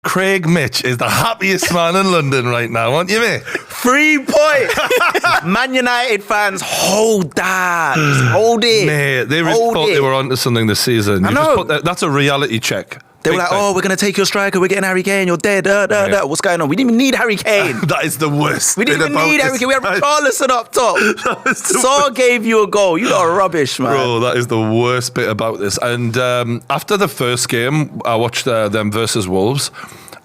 Craig Mitch is the happiest man in London right now, aren't you, mate? 3 points. Man United fans, hold that. Hold it. Mate, they really thought they were onto something this season. I know. That's a reality check. They were like, oh, we're going to take your striker. We're getting Harry Kane. You're dead. What's going on? We didn't even need Harry Kane. That is the worst. We didn't even need Harry Kane. We had Richarlison up top. Saul gave you a goal. You lot are rubbish, man. Bro, that is the worst bit about this. And after the first game, I watched them versus Wolves.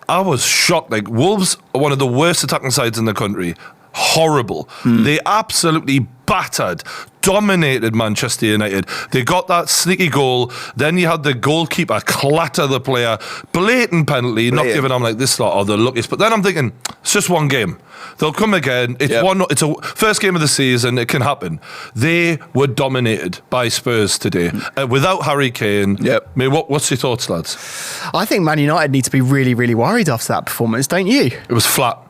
I was shocked. Like, Wolves are one of the worst attacking sides in the country. Horrible. They absolutely battered, dominated Manchester United. They got that sneaky goal. Then you had the goalkeeper clatter the player. Blatant penalty. Not giving them like this lot or the luckiest. But then I'm thinking, it's just one game. They'll come again. It's a first game of the season. It can happen. They were dominated by Spurs today without Harry Kane. I mean, what's your thoughts, lads? I think Man United need to be really, really worried after that performance, don't you? It was flat.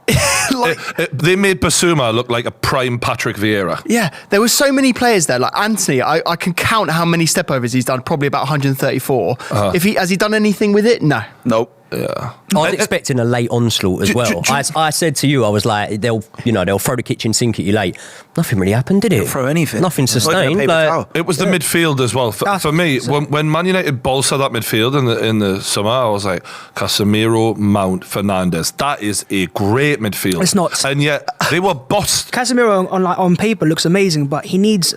They made Basuma look like a prime Patrick Vieira. Yeah, there were so many players there. Like Anthony, I can count how many stepovers he's done. Probably about 134. Has he done anything with it? No. Nope. Yeah. I was expecting a late onslaught as well. I said to you, I was like, they'll throw the kitchen sink at you late. Nothing really happened, did it? They'll throw anything. Nothing sustained. It was the midfield as well. For me, when Man United bolstered that midfield in the summer, I was like, Casimiro, Mount, Fernandes. That is a great midfield. It's not. And yet they were bossed. Casimiro on paper looks amazing, but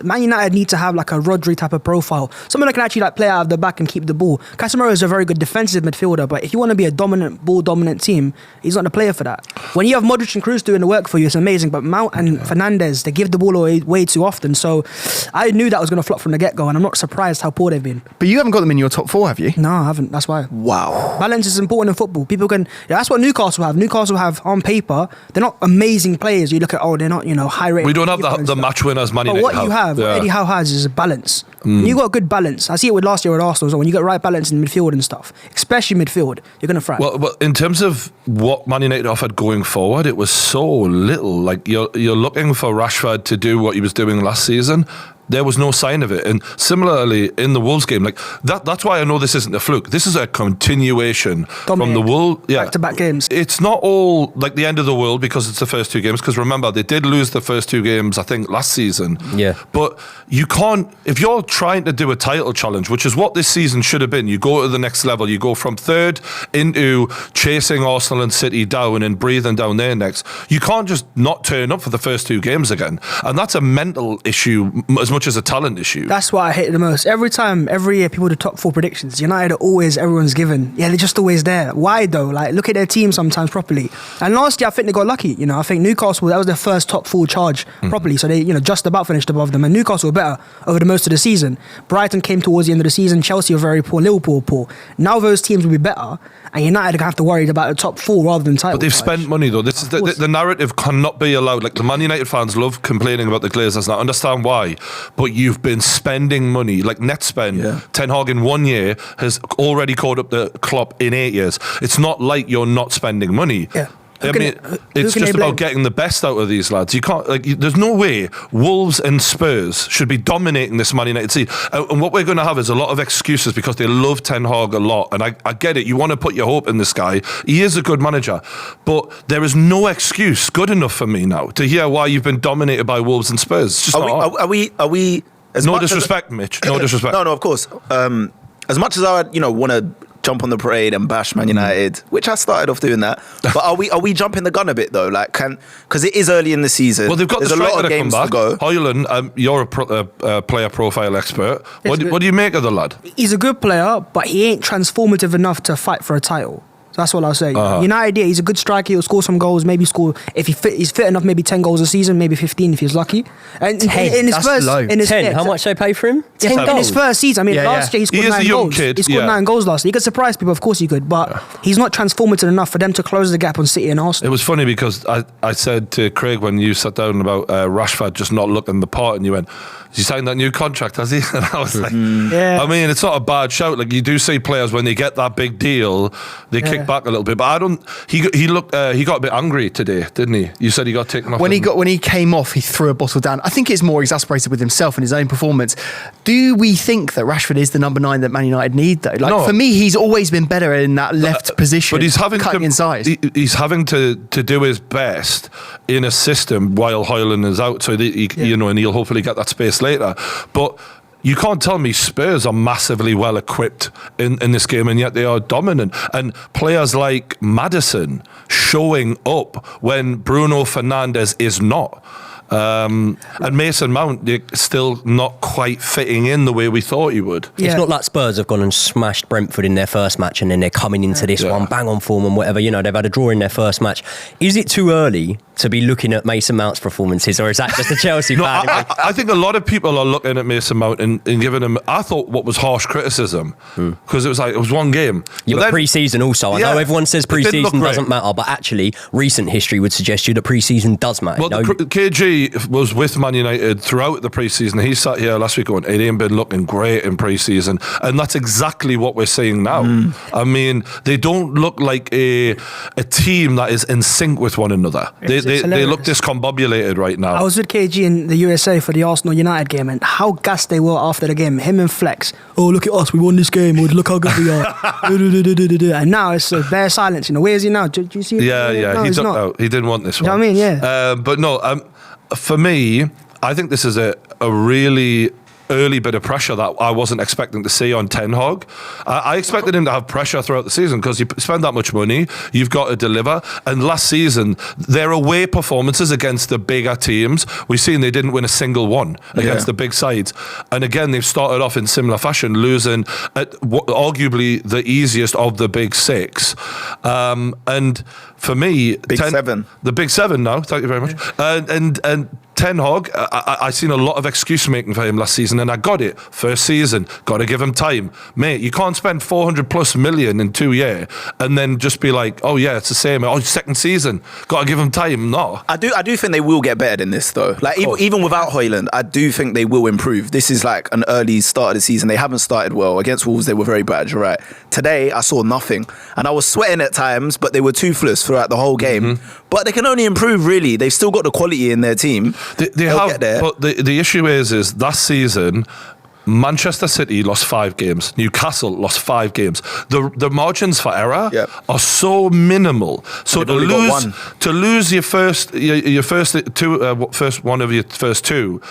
Man United need to have like a Rodri type of profile. Someone that can actually like play out of the back and keep the ball. Casimiro is a very good defensive midfielder, but if you want to be a ball-dominant team, he's not the player for that. When you have Modric and Kroos doing the work for you, it's amazing, but Mount and Fernandes, they give the ball away way too often, so I knew that was going to flop from the get-go, and I'm not surprised how poor they've been. But you haven't got them in your top 4, have you? No, I haven't, that's why. Wow. Balance is important in football. People can... that's what Newcastle have on paper. They're not amazing players. You look at, they're not, high-rated. We don't have the match winners Man United But what you have, what Eddie Howe has is a balance. When you got good balance, I see it with last year with Arsenal as well. When you get right balance in midfield and stuff, especially midfield, you're going to thrive. Well, in terms of what Man United offered going forward, it was so little. Like, you're looking for Rashford to do what he was doing last season. There was no sign of it. And similarly, in the Wolves game, like that's why I know this isn't a fluke. This is a continuation from the Wolves. Yeah. Back-to-back games. It's not all like the end of the world because it's the first 2 games. Because remember, they did lose the first 2 games, I think, last season. Yeah. But you can't, if you're trying to do a title challenge, which is what this season should have been, you go to the next level. You go from 3rd into chasing Arsenal and City down and breathing down their necks. You can't just not turn up for the first 2 games again. And that's a mental issue as much as a talent issue. That's what I hate the most. Every year people do top 4 predictions. United are always everyone's given. Yeah, they're just always there. Why though? Like, look at their team sometimes properly. And last year I think they got lucky. I think Newcastle, that was their first top 4 charge properly. So they, just about finished above them. And Newcastle were better over the most of the season. Brighton came towards the end of the season. Chelsea were very poor. Liverpool were poor. Now those teams will be better. And United are going to have to worry about the top 4 rather than title. But they've spent money though. This is the narrative cannot be allowed. Like, the Man United fans love complaining about the Glazers, and I understand why. But you've been spending money, like net spend. Ten Hag in 1 year has already caught up the Klopp in 8 years. It's not like you're not spending money. Yeah. It's just about getting the best out of these lads. You can't, there's no way Wolves and Spurs should be dominating this Man United team. And what we're going to have is a lot of excuses because they love Ten Hag a lot. And I get it. You want to put your hope in this guy. He is a good manager. But there is no excuse good enough for me now to hear why you've been dominated by Wolves and Spurs. It's just Are we no disrespect, Mitch. No disrespect. No, of course. As much as I want to jump on the parade and bash Man United, which I started off doing that, but are we jumping the gun a bit though? Like, because it is early in the season. Well, they've got There's the a lot striker of to come games back. to go. Højlund, you're a player profile expert. What do you make of the lad? He's a good player, but he ain't transformative enough to fight for a title. So that's what I'll say. United, he's a good striker. He'll score some goals. Maybe score, if he's fit enough, maybe 10 goals a season, maybe 15 if he's lucky. And 10, in his first, low. in his 10. How much they pay for him? 10 goals. In his first season. Last year he scored 9 goals. Kid, he scored 9 goals last year. He could surprise people, of course he could, but he's not transformative enough for them to close the gap on City and Arsenal. It was funny because I said to Craig when you sat down about Rashford just not looking the part, and you went, he signed that new contract, has he? And I was like, Yeah. I mean, it's not a bad shout. Like, you do see players when they get that big deal, they kick back a little bit. But I don't. He looked. He got a bit angry today, didn't he? You said he got taken off. When he came off, he threw a bottle down. I think it's more exasperated with himself and his own performance. Do we think that Rashford is the number 9 that Man United need, though? Like, No. for me, he's always been better in that left position. But he's having cutting inside. He's having to do his best in a system while Højlund is out, so you know, and he'll hopefully get that space later. But you can't tell me Spurs are massively well equipped in this game, and yet they are dominant. And players like Maddison showing up when Bruno Fernandes is not. And Mason Mount still not quite fitting in the way we thought he would. Yeah. It's not like Spurs have gone and smashed Brentford in their first match and then they're coming into this one bang on form and whatever. You know, they've had a draw in their first match. Is it too early to be looking at Mason Mount's performances, or is that just a Chelsea No, fan? I think a lot of people are looking at Mason Mount and giving him, I thought, what was harsh criticism, because it was one game. Yeah, but pre-season also. I know everyone says pre-season doesn't matter, but actually recent history would suggest you that pre-season does matter. Well, KG was with Man United throughout the pre-season. He sat here last week going, it ain't been looking great in pre-season, and that's exactly what we're seeing now. I mean, they don't look like a team that is in sync with one another. They look discombobulated right now. I was with KG in the USA for the Arsenal United game, and how gassed they were after the game. Him and Flex, oh, look at us, we won this game, oh, look how good we are. And now it's bare silence. You know, where is he now? Do you see him? Yeah, no, he he's ducked not. out. He didn't want this one. You know what I mean? Yeah. But no, for me, I think this is a really early bit of pressure that I wasn't expecting to see on Ten Hag. I expected him to have pressure throughout the season because you spend that much money, you've got to deliver. And last season, their away performances against the bigger teams, we've seen they didn't win a single one against the big sides. And again, they've started off in similar fashion, losing at arguably the easiest of the big six. And for me, the big seven now. Thank you very much. And Ten Hag, I seen a lot of excuse making for him last season, and I got it. First season, got to give him time, mate. You can't spend 400+ million in 2 years and then just be like, oh yeah, it's the same. Oh, second season, got to give him time. No, I do think they will get better than this though. Like even without Højlund, I do think they will improve. This is like an early start of the season. They haven't started well against Wolves. They were very bad. You're right. Today I saw nothing, and I was sweating at times, but they were toothless throughout the whole game. But they can only improve. Really, they've still got the quality in their team. They have, get there. But the issue is last season, Manchester City lost 5 games. Newcastle lost 5 games. The margins for error are so minimal. So to lose your first one of your first 2,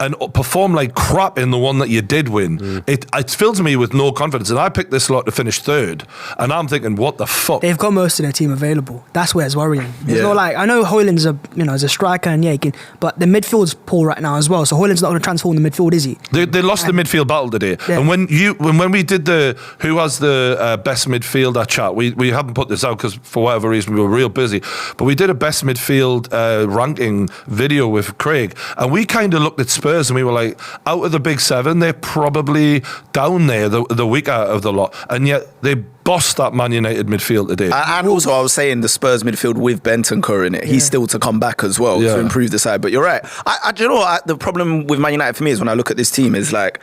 and perform like crap in the one that you did win, it fills me with no confidence. And I picked this lot to finish 3rd, and I'm thinking, what the fuck? They've got most of their team available. That's where it's worrying. It's not like, I know Højlund's is a striker, and he can, but the midfield's poor right now as well. So Højlund's not going to transform the midfield, is he? They lost the midfield battle today. And when we did the who has the best midfielder chat, we haven't put this out because for whatever reason we were real busy, but we did a best midfield ranking video with Craig, and we kind of looked at Spurs and we were like, out of the big 7, they're probably down there, the weaker of the lot, and yet they bossed that Man United midfield today. And also, I was saying the Spurs midfield with Bentancur in it, he's still to come back as well to improve the side. But you're right. Do you know what? The problem with Man United for me is when I look at this team is like,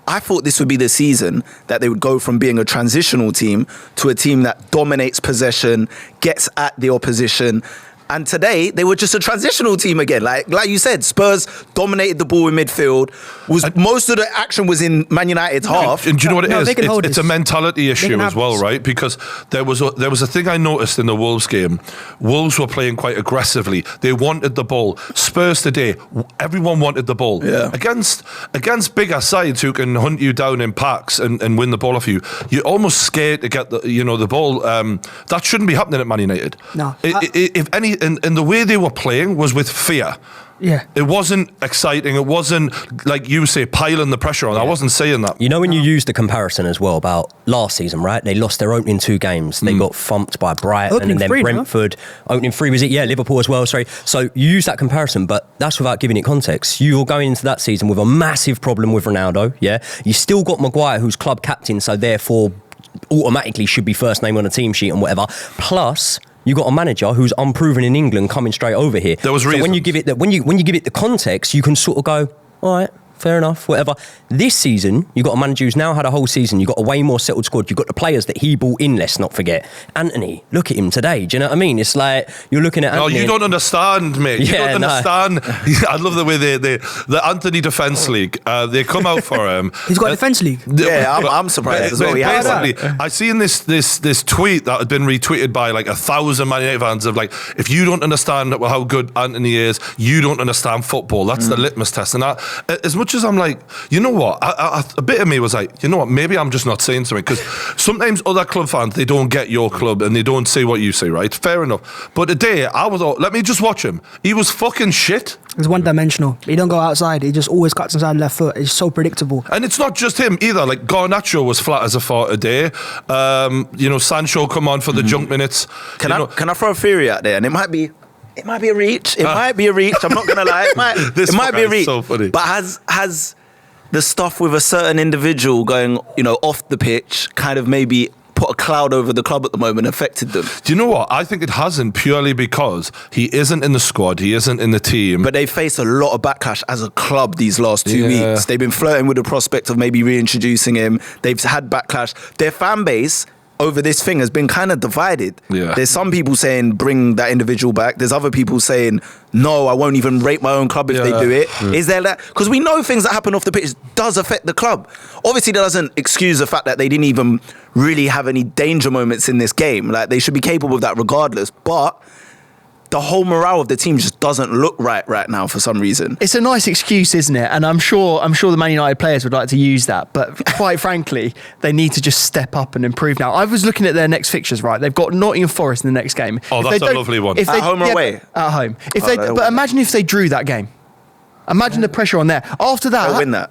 I thought this would be the season that they would go from being a transitional team to a team that dominates possession, gets at the opposition. And today, they were just a transitional team again. Like you said, Spurs dominated the ball in midfield. Most of the action was in Man United's half. And do you know what it is? It's this. a mentality issue as well, right? Because there was a thing I noticed in the Wolves game. Wolves were playing quite aggressively. They wanted the ball. Spurs today, everyone wanted the ball. Yeah. Against bigger sides who can hunt you down in packs and win the ball off you, you're almost scared to get the ball. That shouldn't be happening at Man United. No. If any. And the way they were playing was with fear. Yeah. It wasn't exciting. It wasn't, like you say, piling the pressure on. I wasn't saying that. You know, when you use the comparison as well about last season, right? They lost their opening 2 games. They got thumped by Brighton Opening and then 3, Brentford. No? Opening 3, was it? Yeah, Liverpool as well, sorry. So you use that comparison, but that's without giving it context. You're going into that season with a massive problem with Ronaldo, yeah? You still got Maguire, who's club captain, so therefore automatically should be first name on a team sheet and whatever. Plus, you got a manager who's unproven in England coming straight over here. There was reasons. So when you give it the context, you can sort of go, all right, fair enough, whatever. This season, you've got a manager who's now had a whole season. You've got a way more settled squad. You've got the players that he brought in, let's not forget. Anthony, look at him today. Do you know what I mean? It's like, you're looking at Anthony. No, you don't understand, mate. You don't understand. I love the way the Anthony Defence League, they come out for him. He's got a Defence League. Yeah, I'm surprised as well. Basically, I seen this tweet that had been retweeted by like 1,000 Man United fans of like, if you don't understand how good Anthony is, you don't understand football. That's the litmus test. And as much as I'm like, you know what, a bit of me was like, you know what, maybe I'm just not saying something, because sometimes other club fans, they don't get your club and they don't see what you see, right? Fair enough. But today, I was all, let me just watch him. He was fucking shit. He's one-dimensional. He don't go outside. He just always cuts inside left foot. It's so predictable. And it's not just him either. Like Garnacho was flat as a fart today. Sancho come on for the junk minutes. Can I throw a theory out there? And it might be a reach. It might be a reach. I'm not gonna lie. It might be a reach. So funny. But has the stuff with a certain individual going, off the pitch, kind of maybe put a cloud over the club at the moment, affected them? Do you know what? I think it hasn't, purely because he isn't in the squad, he isn't in the team. But they faced a lot of backlash as a club these last 2 weeks. They've been flirting with the prospect of maybe reintroducing him. They've had backlash. Their fan base over this thing has been kind of divided. Yeah. There's some people saying bring that individual back. There's other people saying no, I won't even rate my own club if they do it. Is there that? Because we know things that happen off the pitch does affect the club. Obviously, that doesn't excuse the fact that they didn't even really have any danger moments in this game. Like, they should be capable of that regardless. But the whole morale of the team just doesn't look right now for some reason. It's a nice excuse, isn't it? And I'm sure the Man United players would like to use that. But quite frankly, they need to just step up and improve now. I was looking at their next fixtures, right? They've got Nottingham Forest in the next game. Oh, that's a lovely one. At home or away? At home. But imagine if they drew that game. Imagine the pressure on there. After They'll win that.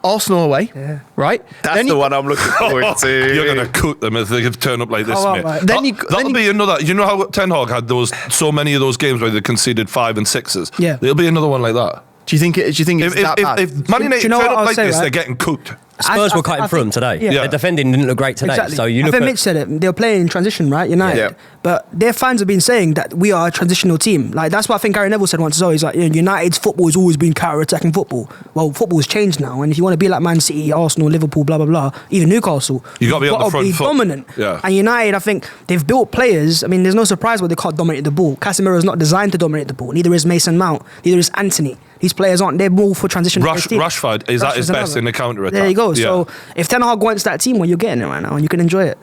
Arsenal away, right? That's the one I'm looking forward to. You're going to cook them if they turn up like this, mate. Right. That'll be another. You know how Ten Hag had so many of those games where they conceded 5 and 6s? Yeah. There'll be another one like that. Do you think it's that bad? If Man United turn up like this, they're getting cooked. Spurs were cutting through them today. Yeah. Their defending didn't look great today. Exactly. So you I look think at Mitch said it. They're playing in transition, right? United. Yeah. But their fans have been saying that we are a transitional team. Like, that's what I think Gary Neville said once as well. He's like, United's football has always been counter-attacking football. Well, football's changed now. And if you want to be like Man City, Arsenal, Liverpool, blah, blah, blah, even Newcastle, you got to be on the front foot. Dominant. Yeah. And United, I think they've built players. I mean, there's no surprise why they can't dominate the ball. Casimiro is not designed to dominate the ball. Neither is Mason Mount. Neither is Anthony. These players aren't. They're more for transition. Rashford is at his best in the counter-attack. There you go. Yeah. So if Ten Hag wants that team, well, you're getting it right now and you can enjoy it.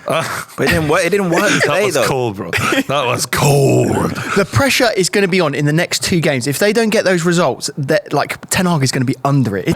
But it didn't work today, That was cold, bro. That was cold. The pressure is going to be on in the next 2 games. If they don't get those results, Ten Hag is going to be under it.